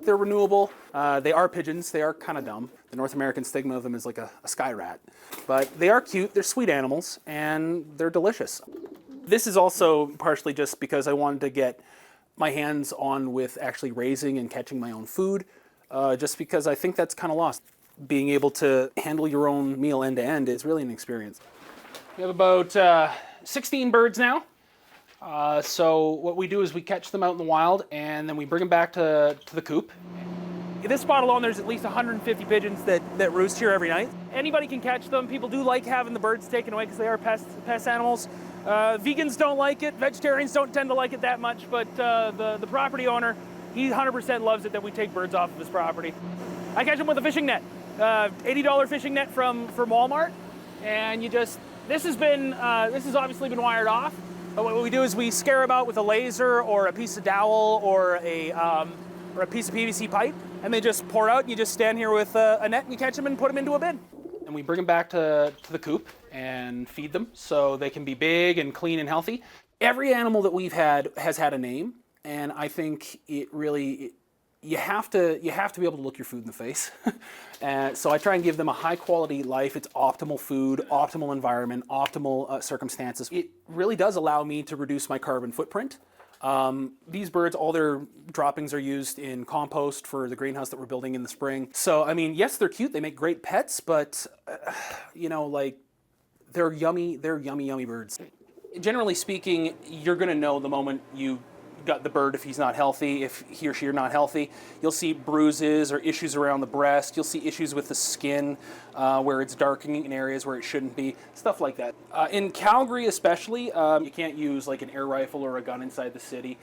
They're renewable. They are pigeons. They are kind of dumb. The North American stigma of them is like a sky rat. But they are cute. They're sweet animals, and they're delicious. This is also partially just because I wanted to get my hands on with actually raising and catching my own food, just because I think that's kind of lost. Being able to handle your own meal end to end is really an experience. We have about 16 birds now. So what we do is we catch them out in the wild, and then we bring them back to the coop. In this spot alone, there's at least 150 pigeons that roost here every night. Anybody can catch them. People do like having the birds taken away because they are pest animals. Vegans don't like it. Vegetarians don't tend to like it that much, but the property owner, he 100% loves it that we take birds off of his property. I catch them with a fishing net, $80 fishing net from Walmart, and this has obviously been wired off. But what we do is we scare them out with a laser or a piece of dowel or a piece of PVC pipe, and they just pour out, and you just stand here with a net and you catch them and put them into a bin. And we bring them back to the coop and feed them so they can be big and clean and healthy. Every animal that we've had has had a name, and I think you have to be able to look your food in the face. So I try and give them a high quality life. It's optimal food, optimal environment, optimal circumstances. It really does allow me to reduce my carbon footprint. These birds, all their droppings are used in compost for the greenhouse that we're building in the spring. So, I mean, yes, they're cute. They make great pets, but, they're yummy birds. Generally speaking, you're going to know the moment you got the bird if he's not healthy, if he or she are not healthy. You'll see bruises or issues around the breast. You'll see issues with the skin where it's darkening in areas where it shouldn't be, stuff like that. In Calgary especially, you can't use like an air rifle or a gun inside the city.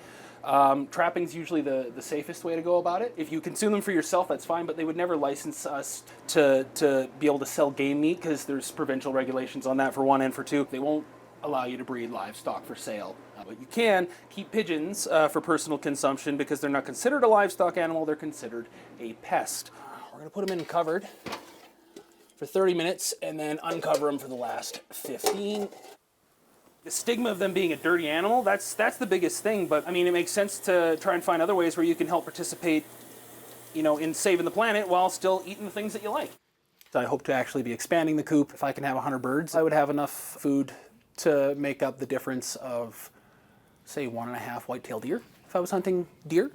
Trapping's usually the safest way to go about it. If you consume them for yourself, that's fine, but they would never license us to be able to sell game meat because there's provincial regulations on that for one, and for two, they won't allow you to breed livestock for sale. But you can keep pigeons for personal consumption because they're not considered a livestock animal, they're considered a pest. We're going to put them in covered for 30 minutes and then uncover them for the last 15. The stigma of them being a dirty animal, that's the biggest thing, but I mean, it makes sense to try and find other ways where you can help participate, in saving the planet while still eating the things that you like. So I hope to actually be expanding the coop. If I can have 100 birds, I would have enough food to make up the difference of, say, 1.5 white-tailed deer if I was hunting deer.